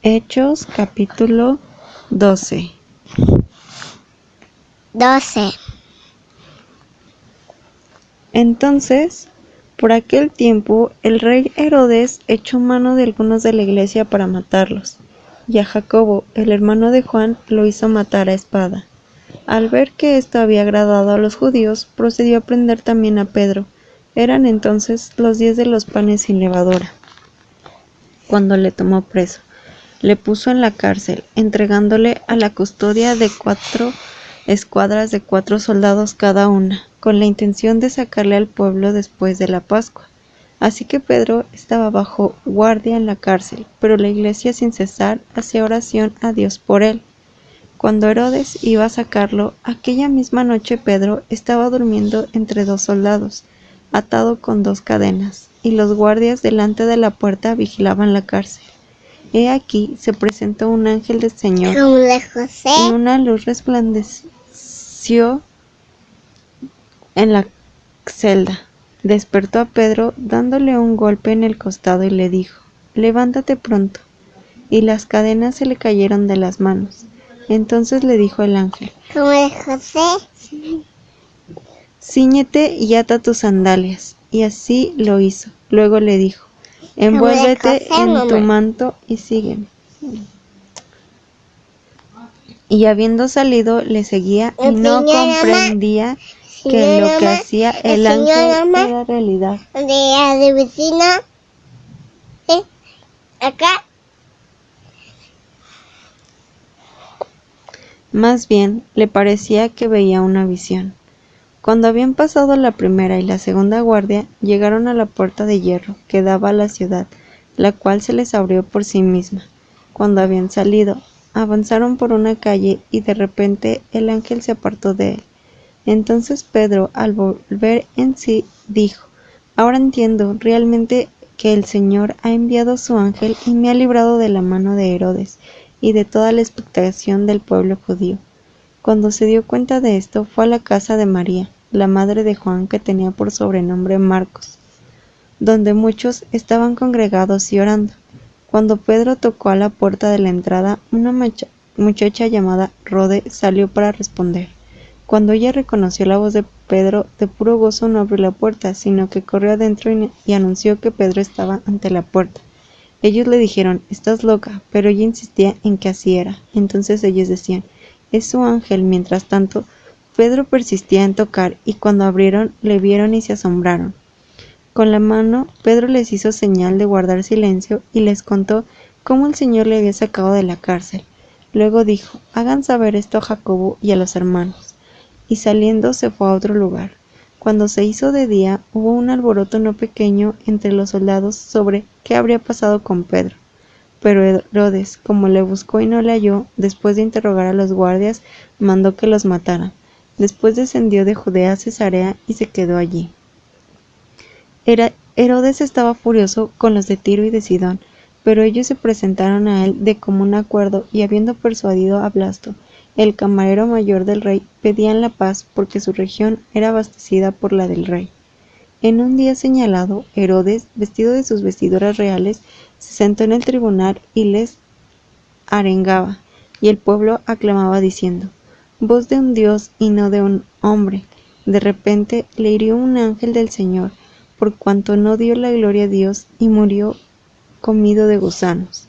Hechos capítulo 12. Entonces, por aquel tiempo, el rey Herodes echó mano de algunos de la iglesia para matarlos, y a Jacobo, el hermano de Juan, lo hizo matar a espada. Al ver que esto había agradado a los judíos, procedió a prender también a Pedro. Eran entonces los 10 de los panes sin levadura. Cuando le tomó preso, le puso en la cárcel, entregándole a la custodia de 4 escuadras de 4 soldados cada una, con la intención de sacarle al pueblo después de la Pascua. Así que Pedro estaba bajo guardia en la cárcel, pero la iglesia sin cesar hacía oración a Dios por él. Cuando Herodes iba a sacarlo, aquella misma noche Pedro estaba durmiendo entre 2 soldados, atado con 2 cadenas, y los guardias delante de la puerta vigilaban la cárcel. He aquí se presentó un ángel del Señor, y una luz resplandeció en la celda. Despertó a Pedro dándole un golpe en el costado y le dijo: «Levántate pronto». Y las cadenas se le cayeron de las manos. Entonces le dijo el ángel: «Cíñete y ata tus sandalias». Y así lo hizo. Luego le dijo: «Envuélvete en tu manto y sígueme». Y habiendo salido, le seguía y no comprendía que lo que hacía el ángel era realidad. De vecina, acá. Más bien, le parecía que veía una visión. Cuando habían pasado la primera y la segunda guardia, llegaron a la puerta de hierro que daba a la ciudad, la cual se les abrió por sí misma. Cuando habían salido, avanzaron por una calle y de repente el ángel se apartó de él. Entonces Pedro, al volver en sí, dijo: «Ahora entiendo realmente que el Señor ha enviado su ángel y me ha librado de la mano de Herodes y de toda la expectación del pueblo judío». Cuando se dio cuenta de esto, fue a la casa de María, la madre de Juan, que tenía por sobrenombre Marcos, donde muchos estaban congregados y orando. Cuando Pedro tocó a la puerta de la entrada, una muchacha llamada Rode salió para responder. Cuando ella reconoció la voz de Pedro, de puro gozo no abrió la puerta, sino que corrió adentro y anunció que Pedro estaba ante la puerta. Ellos le dijeron: «Estás loca», pero ella insistía en que así era. Entonces ellos decían: «Es su ángel». Mientras tanto, Pedro persistía en tocar, y cuando abrieron, le vieron y se asombraron. Con la mano, Pedro les hizo señal de guardar silencio y les contó cómo el Señor le había sacado de la cárcel. Luego dijo: «Hagan saber esto a Jacobo y a los hermanos». Y saliendo se fue a otro lugar. Cuando se hizo de día, hubo un alboroto no pequeño entre los soldados sobre qué habría pasado con Pedro. Pero Herodes, como le buscó y no le halló, después de interrogar a los guardias, mandó que los mataran. Después descendió de Judea a Cesarea y se quedó allí. Herodes estaba furioso con los de Tiro y de Sidón, pero ellos se presentaron a él de común acuerdo, y habiendo persuadido a Blasto, el camarero mayor del rey, pedían la paz porque su región era abastecida por la del rey. En un día señalado, Herodes, vestido de sus vestiduras reales, se sentó en el tribunal y les arengaba, y el pueblo aclamaba diciendo: «Voz de un Dios y no de un hombre». De repente le hirió un ángel del Señor, por cuanto no dio la gloria a Dios, y murió comido de gusanos.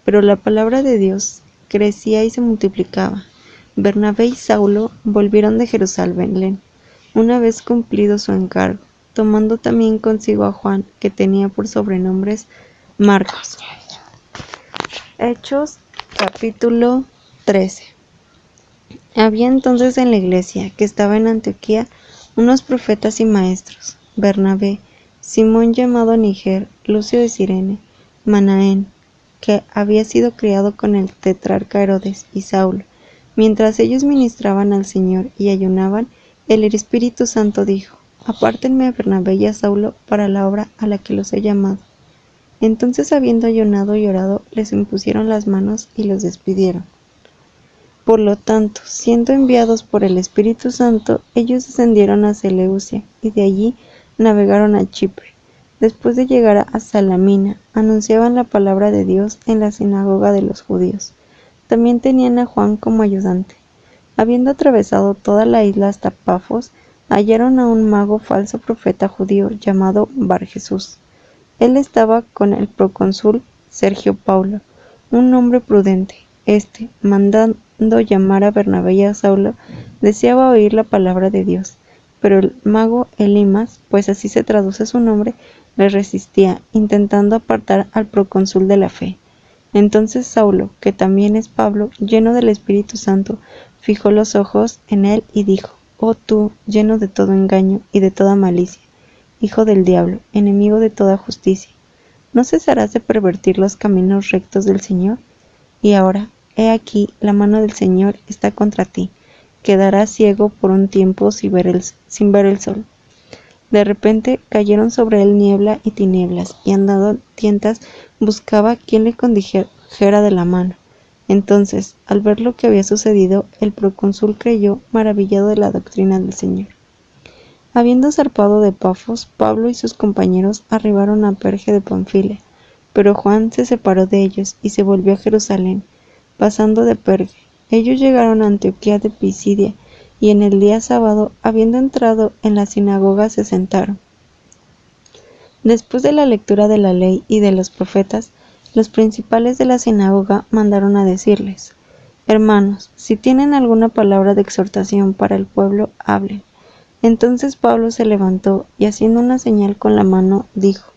Pero la palabra de Dios crecía y se multiplicaba. Bernabé y Saulo volvieron de Jerusalén, una vez cumplido su encargo, tomando también consigo a Juan, que tenía por sobrenombres Marcos. Hechos capítulo 13. Había entonces en la iglesia que estaba en Antioquía unos profetas y maestros: Bernabé, Simón llamado Níger, Lucio de Cirene, Manaén, que había sido criado con el tetrarca Herodes, y Saulo. Mientras ellos ministraban al Señor y ayunaban, el Espíritu Santo dijo: «Apártenme a Bernabé y a Saulo para la obra a la que los he llamado». Entonces, habiendo ayunado y orado, les impusieron las manos y los despidieron. Por lo tanto, siendo enviados por el Espíritu Santo, ellos descendieron a Seleucia y de allí navegaron a Chipre. Después de llegar a Salamina, anunciaban la palabra de Dios en la sinagoga de los judíos. También tenían a Juan como ayudante. Habiendo atravesado toda la isla hasta Pafos, hallaron a un mago falso profeta judío llamado Bar-Jesús. Él estaba con el procónsul Sergio Paulo, un hombre prudente. Mandando llamar a Bernabé y a Saulo, deseaba oír la palabra de Dios. Pero el mago Elimas, pues así se traduce su nombre, le resistía, intentando apartar al procónsul de la fe. Entonces Saulo, que también es Pablo, lleno del Espíritu Santo, fijó los ojos en él y dijo: «Oh tú, lleno de todo engaño y de toda malicia, hijo del diablo, enemigo de toda justicia, ¿no cesarás de pervertir los caminos rectos del Señor? Y ahora, he aquí, la mano del Señor está contra ti, quedarás ciego por un tiempo sin ver el sol». De repente cayeron sobre él niebla y tinieblas, y andando tientas buscaba quien le condujera de la mano. Entonces, al ver lo que había sucedido, el procónsul creyó, maravillado de la doctrina del Señor. Habiendo zarpado de Pafos, Pablo y sus compañeros arribaron a Perge de Panfilia, pero Juan se separó de ellos y se volvió a Jerusalén, pasando de Perge. Ellos llegaron a Antioquía de Pisidia, y en el día sábado, habiendo entrado en la sinagoga, se sentaron. Después de la lectura de la ley y de los profetas, los principales de la sinagoga mandaron a decirles: «Hermanos, si tienen alguna palabra de exhortación para el pueblo, hablen». Entonces Pablo se levantó y, haciendo una señal con la mano, dijo: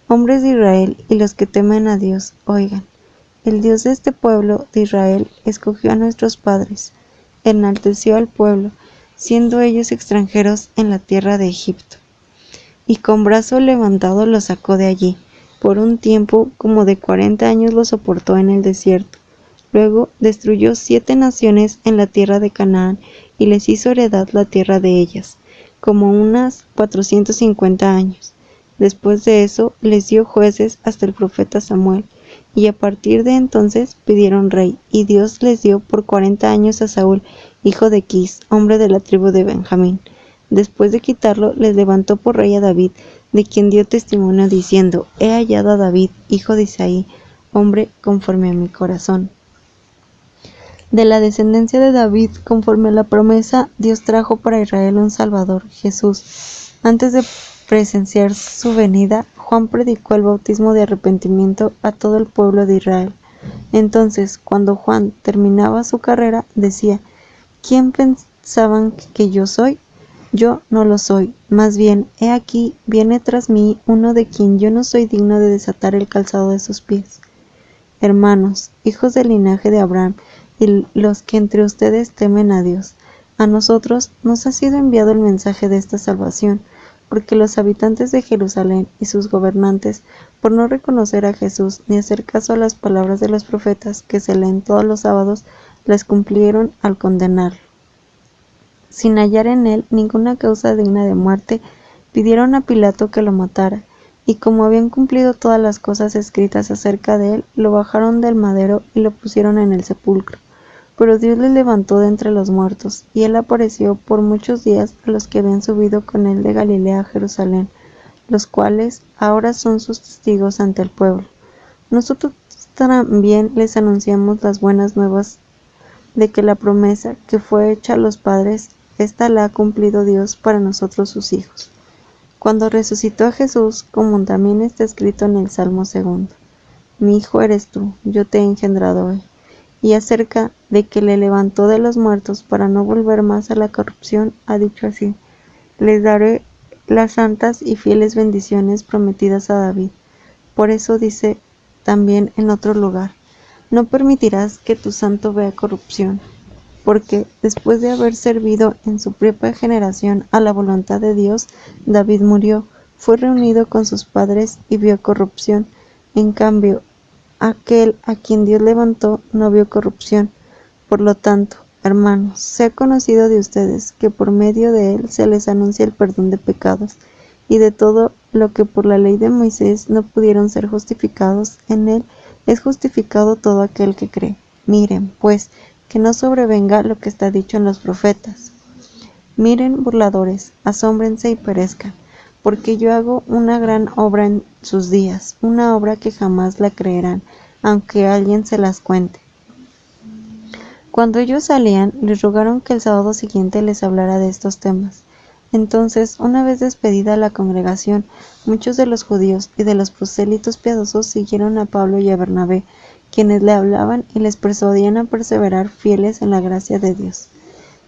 «Hombres de Israel y los que temen a Dios, oigan. El Dios de este pueblo de Israel escogió a nuestros padres, enalteció al pueblo, siendo ellos extranjeros en la tierra de Egipto, y con brazo levantado los sacó de allí. Por un tiempo como de 40 años los soportó en el desierto. Luego destruyó 7 naciones en la tierra de Canaán y les hizo heredad la tierra de ellas, como unas 450 años. Después de eso les dio jueces hasta el profeta Samuel, y a partir de entonces pidieron rey, y Dios les dio por 40 años a Saúl, hijo de Quis, hombre de la tribu de Benjamín. Después de quitarlo, les levantó por rey a David, de quien dio testimonio diciendo: «He hallado a David, hijo de Isaí, hombre conforme a mi corazón». De la descendencia de David, conforme a la promesa, Dios trajo para Israel un Salvador, Jesús. Antes de presenciar su venida, Juan predicó el bautismo de arrepentimiento a todo el pueblo de Israel. Entonces, cuando Juan terminaba su carrera, decía: «¿Quién pensaban que yo soy? Yo no lo soy. Más bien, he aquí, viene tras mí uno de quien yo no soy digno de desatar el calzado de sus pies». Hermanos, hijos del linaje de Abraham, y los que entre ustedes temen a Dios, a nosotros nos ha sido enviado el mensaje de esta salvación, porque los habitantes de Jerusalén y sus gobernantes, por no reconocer a Jesús ni hacer caso a las palabras de los profetas que se leen todos los sábados, las cumplieron al condenarlo. Sin hallar en él ninguna causa digna de muerte, pidieron a Pilato que lo matara, y como habían cumplido todas las cosas escritas acerca de él, lo bajaron del madero y lo pusieron en el sepulcro. Pero Dios le levantó de entre los muertos, y él apareció por muchos días a los que habían subido con él de Galilea a Jerusalén, los cuales ahora son sus testigos ante el pueblo. Nosotros también les anunciamos las buenas nuevas de que la promesa que fue hecha a los padres, esta la ha cumplido Dios para nosotros sus hijos. Cuando resucitó a Jesús, como también está escrito en el Salmo 2: «Mi hijo eres tú, yo te he engendrado hoy». Y acerca de que le levantó de los muertos para no volver más a la corrupción, ha dicho así: «Les daré las santas y fieles bendiciones prometidas a David». Por eso dice también en otro lugar: «No permitirás que tu santo vea corrupción». Porque, después de haber servido en su propia generación a la voluntad de Dios, David murió, fue reunido con sus padres y vio corrupción. En cambio, aquel a quien Dios levantó no vio corrupción. Por lo tanto, hermanos, sea conocido de ustedes que por medio de él se les anuncia el perdón de pecados, y de todo lo que por la ley de Moisés no pudieron ser justificados, en él es justificado todo aquel que cree. Miren, pues, que no sobrevenga lo que está dicho en los profetas. Miren, burladores, asómbrense y perezcan, porque yo hago una gran obra en sus días, una obra que jamás la creerán, aunque alguien se las cuente. Cuando ellos salían, les rogaron que el sábado siguiente les hablara de estos temas. Entonces, una vez despedida la congregación, muchos de los judíos y de los prosélitos piadosos siguieron a Pablo y a Bernabé, quienes le hablaban y les persuadían a perseverar fieles en la gracia de Dios.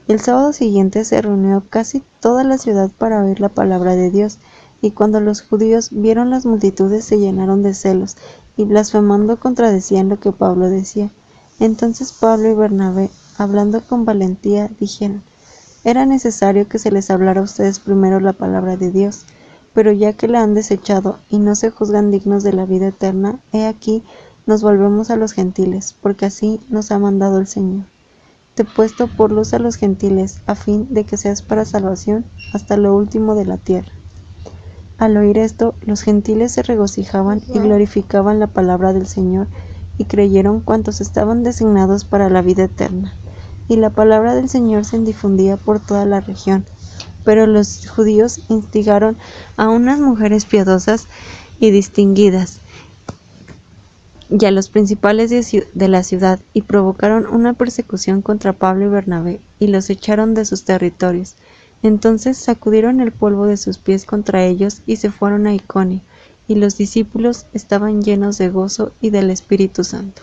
El sábado siguiente se reunió casi toda la ciudad para oír la palabra de Dios, y cuando los judíos vieron las multitudes se llenaron de celos, y blasfemando contradecían lo que Pablo decía. Entonces Pablo y Bernabé, hablando con valentía, dijeron: era necesario que se les hablara a ustedes primero la palabra de Dios, pero ya que la han desechado y no se juzgan dignos de la vida eterna, he aquí nos volvemos a los gentiles, porque así nos ha mandado el Señor. Te he puesto por luz a los gentiles, a fin de que seas para salvación hasta lo último de la tierra. Al oír esto, los gentiles se regocijaban y glorificaban la palabra del Señor, y creyeron cuantos estaban designados para la vida eterna. Y la palabra del Señor se difundía por toda la región. Pero los judíos instigaron a unas mujeres piadosas y distinguidas, y a los principales de la ciudad, y provocaron una persecución contra Pablo y Bernabé, y los echaron de sus territorios. Entonces sacudieron el polvo de sus pies contra ellos, y se fueron a Iconio, y los discípulos estaban llenos de gozo y del Espíritu Santo.